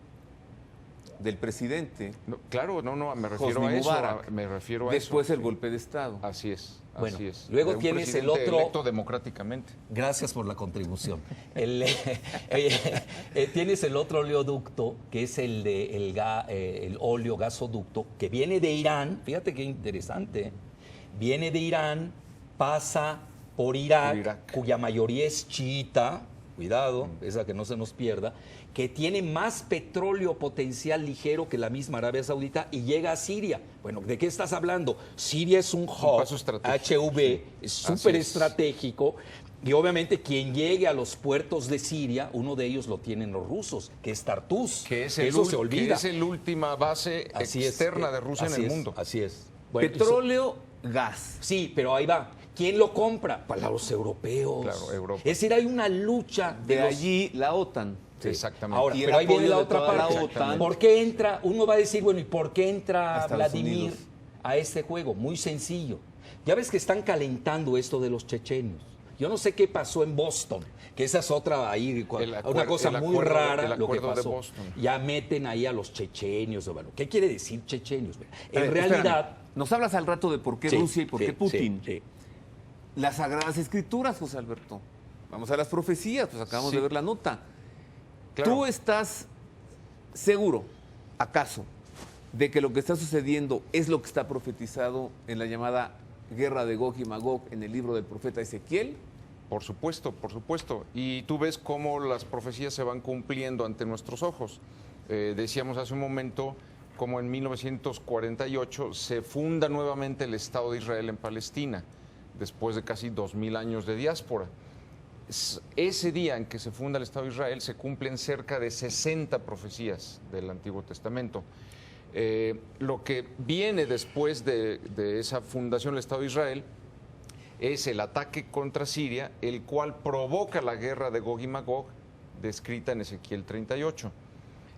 del presidente. Me refiero a eso. Después el golpe de Estado. Así es. Bueno, así es. luego tienes el otro... electo democráticamente. Gracias por la contribución. Tienes el otro oleoducto, que es el oleogasoducto, que viene de Irán. Fíjate qué interesante. Viene de Irán, pasa por Irak, cuya mayoría es chiita. Cuidado, esa que no se nos pierda, que tiene más petróleo potencial ligero que la misma Arabia Saudita y llega a Siria. Bueno, ¿de qué estás hablando? Siria es un hub, HV, es súper estratégico, y obviamente quien llegue a los puertos de Siria, uno de ellos lo tienen los rusos, que es Tartus. Eso se olvida. Que es la última base externa de Rusia en el mundo. Así es. Bueno, petróleo, gas. Sí, pero ahí va. ¿Quién lo compra? Para los europeos. Claro, Europa. Es decir, hay una lucha de allí la OTAN. Sí. Exactamente. Ahora, pero ahí viene la otra parte. La OTAN. ¿Por qué entra? Uno va a decir, bueno, ¿y por qué entra Estados Vladimir Unidos a este juego? Muy sencillo. Ya ves que están calentando esto de los chechenios. Yo no sé qué pasó en Boston, que esa es otra ahí, una cosa muy rara lo que pasó. Ya meten ahí a los chechenios. Bueno, ¿qué quiere decir chechenios? En realidad... Nos hablas al rato de por qué Rusia y por qué Putin. Las Sagradas Escrituras, José Alberto. Vamos a las profecías, pues acabamos de ver la nota. Claro. ¿Tú estás seguro, acaso, de que lo que está sucediendo es lo que está profetizado en la llamada guerra de Gog y Magog en el libro del profeta Ezequiel? Por supuesto, por supuesto. Y tú ves cómo las profecías se van cumpliendo ante nuestros ojos. Decíamos hace un momento cómo en 1948 se funda nuevamente el Estado de Israel en Palestina, después de casi 2000 años de diáspora. Ese día en que se funda el Estado de Israel se cumplen cerca de 60 profecías del Antiguo Testamento. Lo que viene después de esa fundación del Estado de Israel es el ataque contra Siria, el cual provoca la guerra de Gog y Magog, descrita en Ezequiel 38.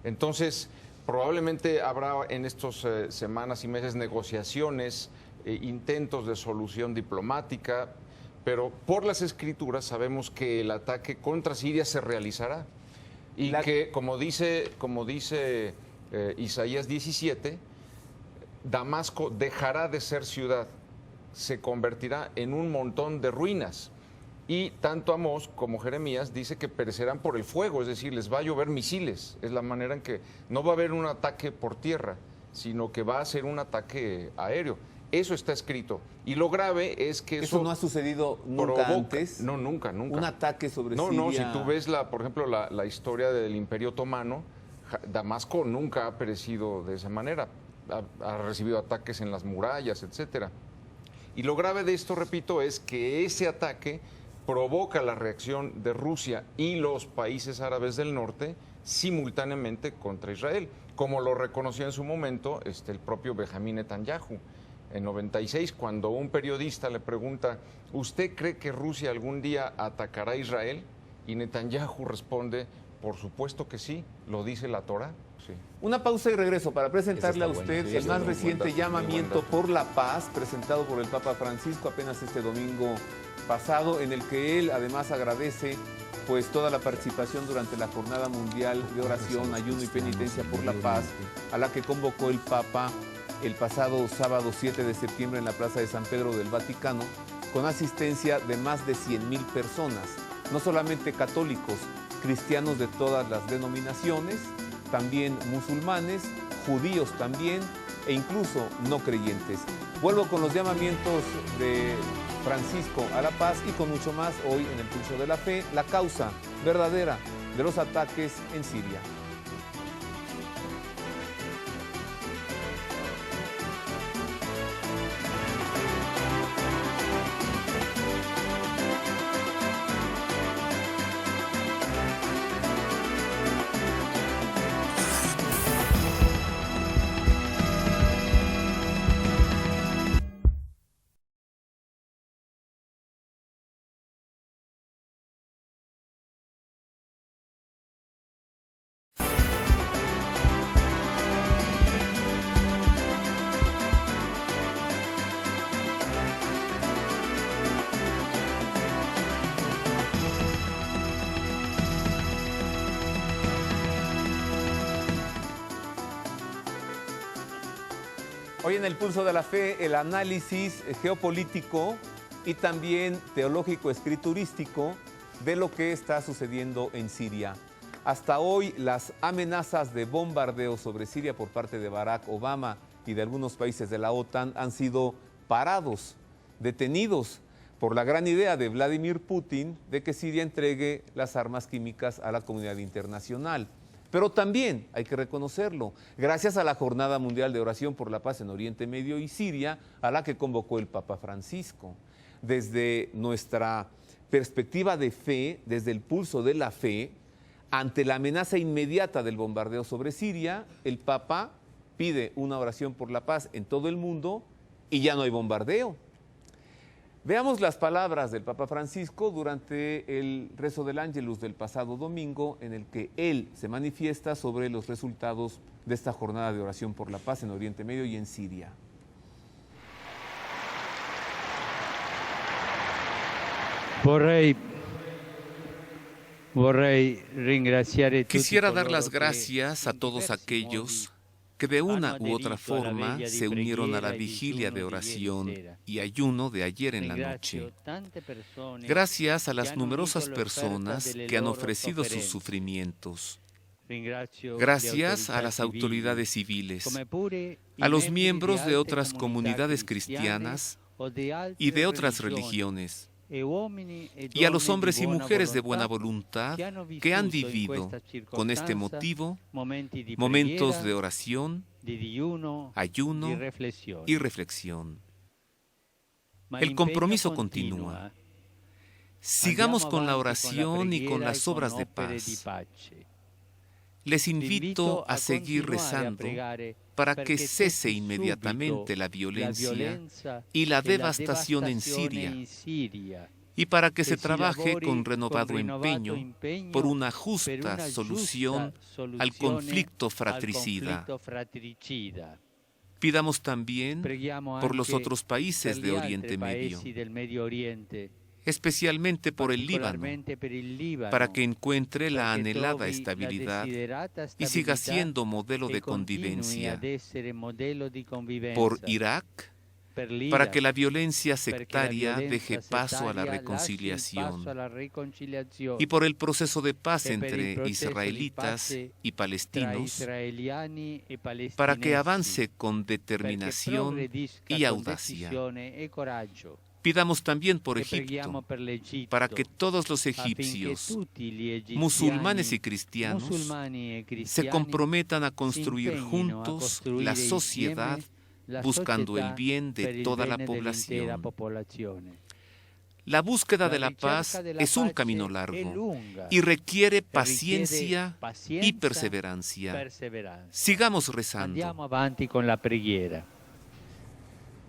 Entonces, probablemente habrá en estas semanas y meses negociaciones, intentos de solución diplomática, pero por las Escrituras sabemos que el ataque contra Siria se realizará y que, como dice Isaías 17, Damasco dejará de ser ciudad, se convertirá en un montón de ruinas. Y tanto Amós como Jeremías dice que perecerán por el fuego, es decir, les va a llover misiles. Es la manera en que no va a haber un ataque por tierra, sino que va a ser un ataque aéreo. Eso está escrito. Y lo grave es que eso no ha sucedido nunca antes. No, nunca. Un ataque sobre Siria. No, si tú ves, por ejemplo, la historia del Imperio Otomano, Damasco nunca ha perecido de esa manera. ha recibido ataques en las murallas, etcétera. Y lo grave de esto, repito, es que ese ataque provoca la reacción de Rusia y los países árabes del norte simultáneamente contra Israel, como lo reconoció en su momento el propio Benjamín Netanyahu. En 96, cuando un periodista le pregunta, ¿usted cree que Rusia algún día atacará a Israel? Y Netanyahu responde, por supuesto que sí, lo dice la Torá. Sí. Una pausa y regreso para presentarle a usted el más reciente llamamiento por la paz presentado por el Papa Francisco apenas este domingo pasado, en el que él además agradece pues toda la participación durante la Jornada Mundial de Oración, Ayuno y Penitencia por la Paz, a la que convocó el Papa el pasado sábado 7 de septiembre en la Plaza de San Pedro del Vaticano, con asistencia de más de 100,000 personas, no solamente católicos, cristianos de todas las denominaciones, también musulmanes, judíos también, e incluso no creyentes. Vuelvo con los llamamientos de Francisco a la paz y con mucho más hoy en el Pulso de la Fe, la causa verdadera de los ataques en Siria. Hoy en el Pulso de la Fe, el análisis geopolítico y también teológico escriturístico de lo que está sucediendo en Siria. Hasta hoy, las amenazas de bombardeo sobre Siria por parte de Barack Obama y de algunos países de la OTAN han sido parados, detenidos por la gran idea de Vladimir Putin de que Siria entregue las armas químicas a la comunidad internacional. Pero también, hay que reconocerlo, gracias a la Jornada Mundial de Oración por la Paz en Oriente Medio y Siria, a la que convocó el Papa Francisco. Desde nuestra perspectiva de fe, desde el pulso de la fe, ante la amenaza inmediata del bombardeo sobre Siria, el Papa pide una oración por la paz en todo el mundo y ya no hay bombardeo. Veamos las palabras del Papa Francisco durante el rezo del Ángelus del pasado domingo, en el que él se manifiesta sobre los resultados de esta jornada de oración por la paz en Oriente Medio y en Siria. Quisiera dar las gracias a todos aquellos que de una u otra forma se unieron a la vigilia de oración y ayuno de ayer en la noche. Gracias a las numerosas personas que han ofrecido sus sufrimientos. Gracias a las autoridades civiles, a los miembros de otras comunidades cristianas y de otras religiones, y a los hombres y mujeres de buena voluntad que han vivido con este motivo momentos de oración, ayuno y reflexión. El compromiso continúa. Sigamos con la oración y con las obras de paz. Les invito a seguir rezando para que cese inmediatamente la violencia y la devastación en Siria, y para que se trabaje con renovado empeño por una justa solución al conflicto fratricida. Pidamos también por los otros países de Oriente Medio, especialmente por el Líbano, para que encuentre la anhelada estabilidad y siga siendo modelo de convivencia. Por Irak, para que la violencia sectaria deje paso a la reconciliación. Y por el proceso de paz entre israelitas y palestinos, para que avance con determinación y audacia. Pidamos también por Egipto, para que todos los egipcios, musulmanes y cristianos, se comprometan a construir juntos la sociedad buscando el bien de toda la población. La búsqueda de la paz es un camino largo y requiere paciencia y perseverancia. Sigamos rezando.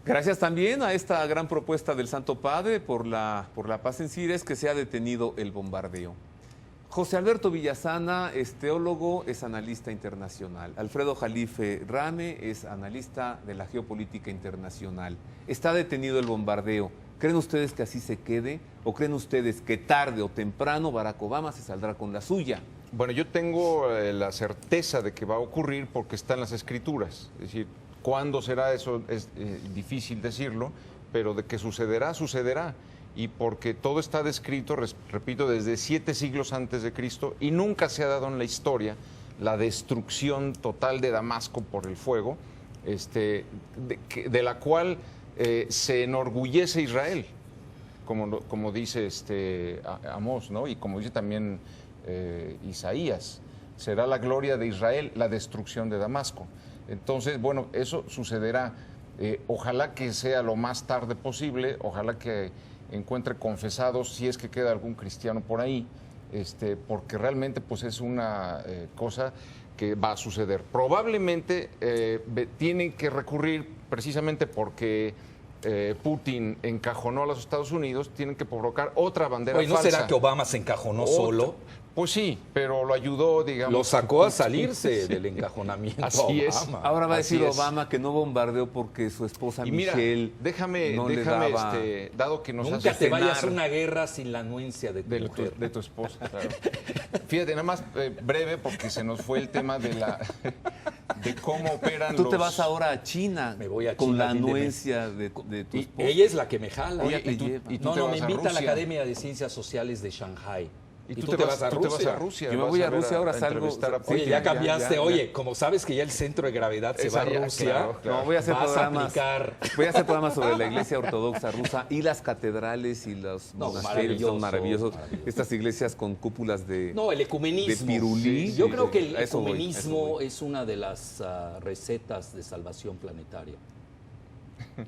Gracias también a esta gran propuesta del Santo Padre por la paz en Siria es que se ha detenido el bombardeo. José Alberto Villasana es teólogo, es analista internacional. Alfredo Jalife Rame es analista de la geopolítica internacional. Está detenido el bombardeo. ¿Creen ustedes que así se quede? ¿O creen ustedes que tarde o temprano Barack Obama se saldrá con la suya? Bueno, yo tengo la certeza de que va a ocurrir porque está en las Escrituras. Es decir, ¿cuándo será eso? Es difícil decirlo, pero de que sucederá, sucederá. Y porque todo está descrito, repito, desde 7 siglos antes de Cristo y nunca se ha dado en la historia la destrucción total de Damasco por el fuego, de la cual se enorgullece Israel, como dice Amós, ¿no? Y como dice también Isaías, será la gloria de Israel la destrucción de Damasco. Entonces, bueno, eso sucederá. Ojalá que sea lo más tarde posible, ojalá que encuentre confesados si es que queda algún cristiano por ahí, porque realmente pues es una cosa que va a suceder. Probablemente tienen que recurrir precisamente porque Putin encajonó a los Estados Unidos, tienen que provocar otra bandera falsa. ¿No será que Obama se encajonó solo? Pues sí, pero lo ayudó, digamos. Lo sacó a salirse del encajonamiento. Así es. Ahora va a decir Obama que no bombardeó porque su esposa Michelle déjame, le daba... dado que nos nunca te vayas a una guerra sin la anuencia de tu esposa. Claro. Fíjate, nada más breve porque se nos fue el tema de cómo operan Tú te vas ahora a China. Me voy a con China, la anuencia de tu esposa. Ella es la que me jala. Oye, y tú me invita a la Academia de Ciencias Sociales de Shanghai. Y tú te vas a Rusia. Yo me voy a Rusia, ahora salgo. Oye, ya cambiaste. Oye, como sabes que ya el centro de gravedad se va a Rusia, claro. No, voy a hacer Voy a hacer programas sobre la Iglesia Ortodoxa rusa y las catedrales y los monasterios son maravillosos. Estas iglesias con cúpulas de el ecumenismo. De pirulí. Yo creo que el ecumenismo es una de las recetas de salvación planetaria.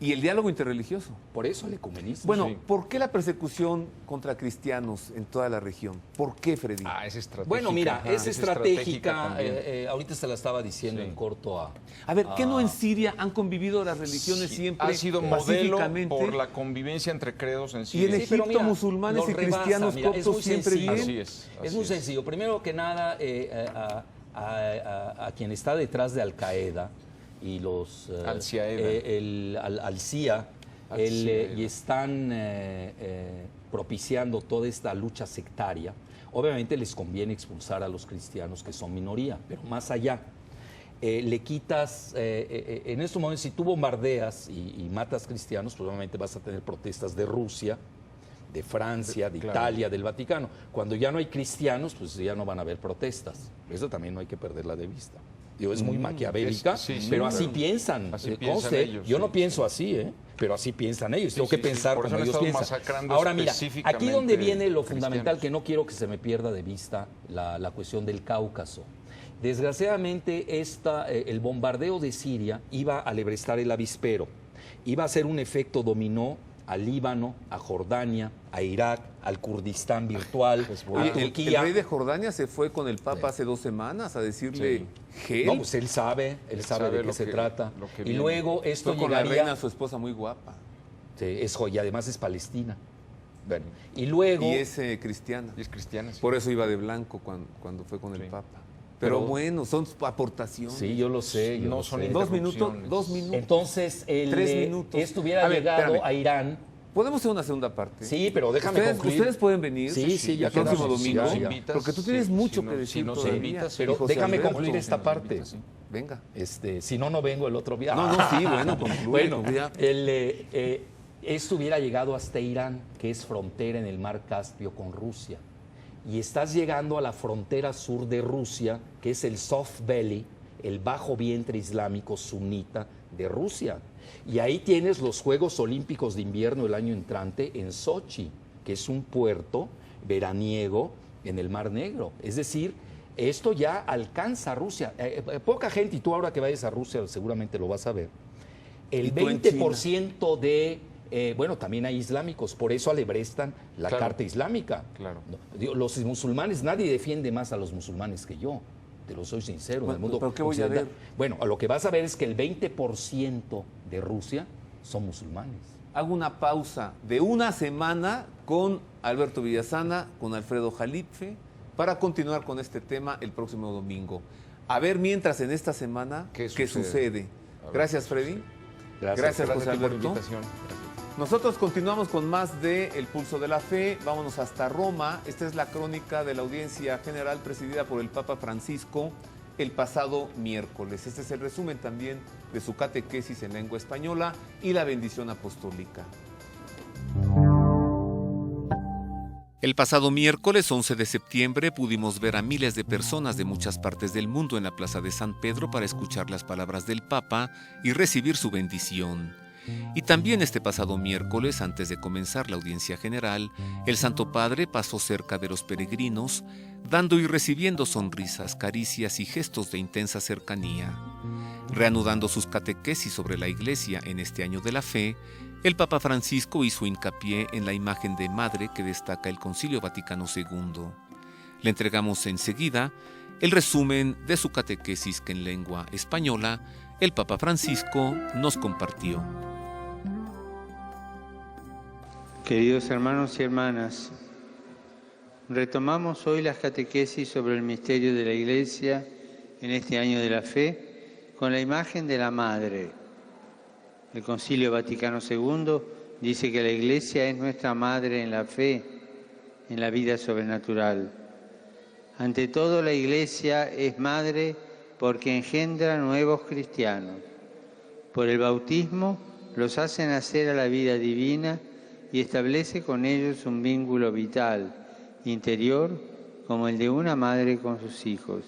Y el diálogo interreligioso. Por eso el ecumenismo. Bueno, ¿por qué la persecución contra cristianos en toda la región? ¿Por qué, Freddy? Es estratégica. Bueno, mira, es estratégica. Ahorita se la estaba diciendo en corto a... A ver, ¿qué no en Siria han convivido las religiones siempre ha sido modelo por la convivencia entre credos en Siria? Y en Egipto, musulmanes y cristianos coptos siempre bien. Así es. Es muy sencillo. Primero que nada, a quien está detrás de Al-Qaeda y los Al-CIA y están propiciando toda esta lucha sectaria, obviamente les conviene expulsar a los cristianos que son minoría, pero más allá, le quitas, en estos momentos si tú bombardeas y matas cristianos, probablemente vas a tener protestas de Rusia, de Francia, de Italia, del Vaticano. Cuando ya no hay cristianos, pues ya no van a haber protestas. Eso también no hay que perderla de vista. Es muy maquiavélica, pero así piensan. Ellos, yo no pienso así, pero así piensan ellos. Tengo que pensar como ellos piensan. Ahora mira, aquí donde viene lo fundamental, que no quiero que se me pierda de vista la cuestión del Cáucaso. Desgraciadamente el bombardeo de Siria iba a alebrestar el avispero, iba a ser un efecto dominó al Líbano, a Jordania, a Irak, al Kurdistán virtual, a Turquía. El rey de Jordania se fue con el Papa hace 2 semanas a decirle gel. No, pues él sabe de qué se trata. Y luego esto con llegaría... la reina, su esposa muy guapa. Sí, y además es palestina. Bueno, y luego... Y es cristiana. Y es cristiana, sí. Por eso iba de blanco cuando fue con el Papa. Pero bueno, son aportaciones. Sí, yo lo sé. No son 2 minutos. Entonces, 3 minutos. Esto hubiera llegado a Irán. ¿Podemos hacer una segunda parte? Sí, pero déjame concluir. ¿Ustedes pueden venir? Sí, ya el próximo quedamos. domingo. Invitas, porque tú tienes mucho que decir. Si nos invitas, pero déjame concluir esta parte. Venga. Si no vengo el otro día. No, sí, bueno, concluye. Bueno, esto hubiera llegado hasta Irán, que es frontera en el mar Caspio con Rusia. Y estás llegando a la frontera sur de Rusia, que es el soft belly, el bajo vientre islámico sunita de Rusia. Y ahí tienes los Juegos Olímpicos de Invierno el año entrante en Sochi, que es un puerto veraniego en el Mar Negro. Es decir, esto ya alcanza a Rusia. Poca gente, y tú ahora que vayas a Rusia seguramente lo vas a ver, el 20% de... bueno, también hay islámicos, por eso alebrestan la Carta Islámica. Claro. Los musulmanes, nadie defiende más a los musulmanes que yo, te lo soy sincero. Bueno, en el mundo ¿pero qué voy a ver? Bueno, lo que vas a ver es que el 20% de Rusia son musulmanes. Hago una pausa de una semana con Alberto Villasana, con Alfredo Jalife, para continuar con este tema el próximo domingo. A ver mientras en esta semana qué sucede. Gracias, Freddy. Gracias, José Alberto. Nosotros continuamos con más de El Pulso de la Fe. Vámonos hasta Roma. Esta es la crónica de la audiencia general presidida por el Papa Francisco el pasado miércoles. Este es el resumen también de su catequesis en lengua española y la bendición apostólica. El pasado miércoles 11 de septiembre pudimos ver a miles de personas de muchas partes del mundo en la Plaza de San Pedro para escuchar las palabras del Papa y recibir su bendición. Y también este pasado miércoles, antes de comenzar la audiencia general, el Santo Padre pasó cerca de los peregrinos, dando y recibiendo sonrisas, caricias y gestos de intensa cercanía. Reanudando sus catequesis sobre la Iglesia en este año de la fe, el Papa Francisco hizo hincapié en la imagen de madre que destaca el Concilio Vaticano II. Le entregamos enseguida el resumen de su catequesis que en lengua española el Papa Francisco nos compartió. Queridos hermanos y hermanas, retomamos hoy las catequesis sobre el misterio de la Iglesia en este año de la fe con la imagen de la Madre. El Concilio Vaticano II dice que la Iglesia es nuestra Madre en la fe, en la vida sobrenatural. Ante todo, la Iglesia es Madre porque engendra nuevos cristianos. Por el bautismo los hace nacer a la vida divina y establece con ellos un vínculo vital, interior, como el de una madre con sus hijos.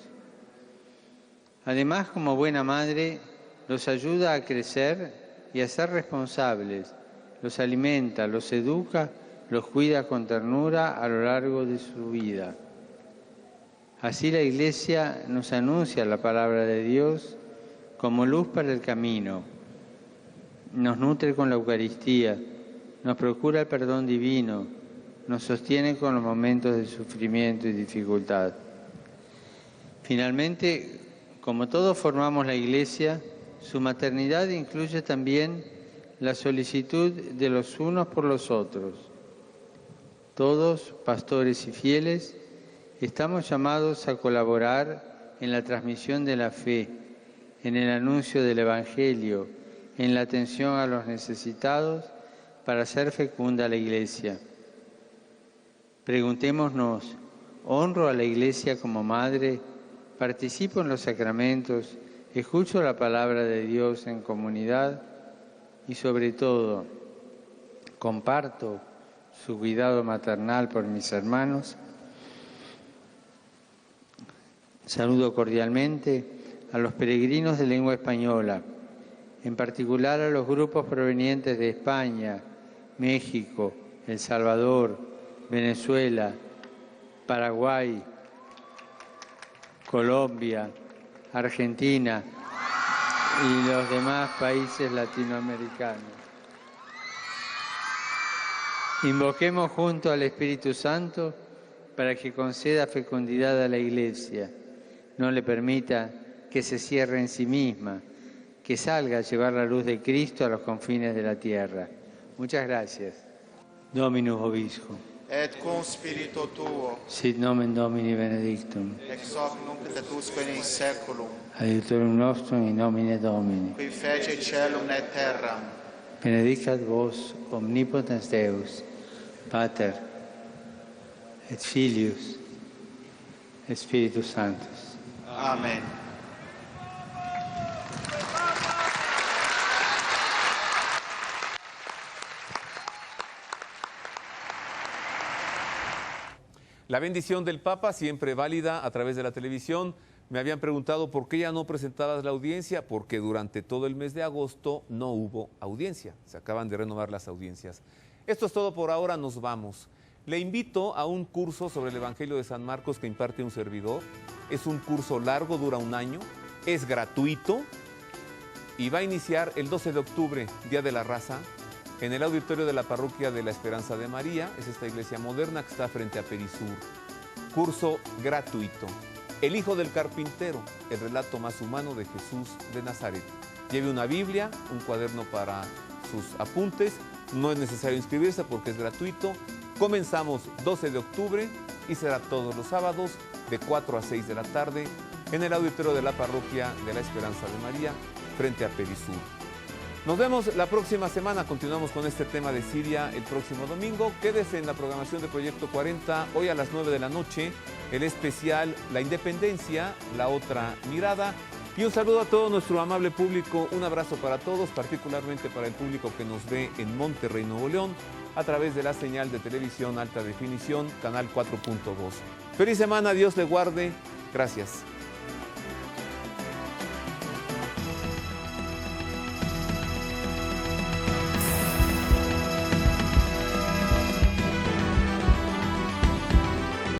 Además, como buena madre, los ayuda a crecer y a ser responsables, los alimenta, los educa, los cuida con ternura a lo largo de su vida. Así la Iglesia nos anuncia la palabra de Dios como luz para el camino, nos nutre con la Eucaristía, nos procura el perdón divino, nos sostiene con los momentos de sufrimiento y dificultad. Finalmente, como todos formamos la Iglesia, su maternidad incluye también la solicitud de los unos por los otros. Todos, pastores y fieles, estamos llamados a colaborar en la transmisión de la fe, en el anuncio del Evangelio, en la atención a los necesitados, para hacer fecunda la Iglesia. Preguntémonos, ¿honro a la Iglesia como madre? ¿Participo en los sacramentos? ¿Escucho la palabra de Dios en comunidad? Y sobre todo, ¿comparto su cuidado maternal por mis hermanos? Saludo cordialmente a los peregrinos de lengua española, en particular a los grupos provenientes de España, México, El Salvador, Venezuela, Paraguay, Colombia, Argentina y los demás países latinoamericanos. Invoquemos junto al Espíritu Santo para que conceda fecundidad a la Iglesia, no le permita que se cierre en sí misma, que salga a llevar la luz de Cristo a los confines de la tierra. Muchas gracias. Dominus vobiscum. Et cum spiritu tuo. Sit nomen Domini benedictum. Ex hoc nunc et usque in saeculum. Aiutorium nostrum in nomine Domini. Qui fece caelum et terram. Benedicat vos omnipotens Deus, Pater et Filius et Spiritus Sanctus. Amén. La bendición del Papa, siempre válida a través de la televisión, Me habían preguntado por qué ya no presentabas la audiencia, porque durante todo el mes de agosto no hubo audiencia, se acaban de renovar las audiencias. Esto es todo por ahora, nos vamos. Le invito a un curso sobre el Evangelio de San Marcos que imparte un servidor. Es un curso largo, dura un año, es gratuito y va a iniciar el 12 de octubre, Día de la Raza, en el auditorio de la Parroquia de la Esperanza de María. Es esta iglesia moderna que está frente a Perisur. Curso gratuito. El Hijo del Carpintero, el relato más humano de Jesús de Nazaret. Lleve una Biblia, un cuaderno para sus apuntes. No es necesario inscribirse porque es gratuito. Comenzamos 12 de octubre y será todos los sábados de 4 a 6 de la tarde en el auditorio de la Parroquia de la Esperanza de María, frente a Perisur. Nos vemos la próxima semana. Continuamos con este tema de Siria el próximo domingo. Quédese en la programación de Proyecto 40. Hoy a las 9 de la noche, el especial La Independencia, la otra mirada. Y un saludo a todo nuestro amable público. Un abrazo para todos, particularmente para el público que nos ve en Monterrey, Nuevo León, a través de la señal de televisión alta definición, canal 4.2. Feliz semana, Dios le guarde. Gracias.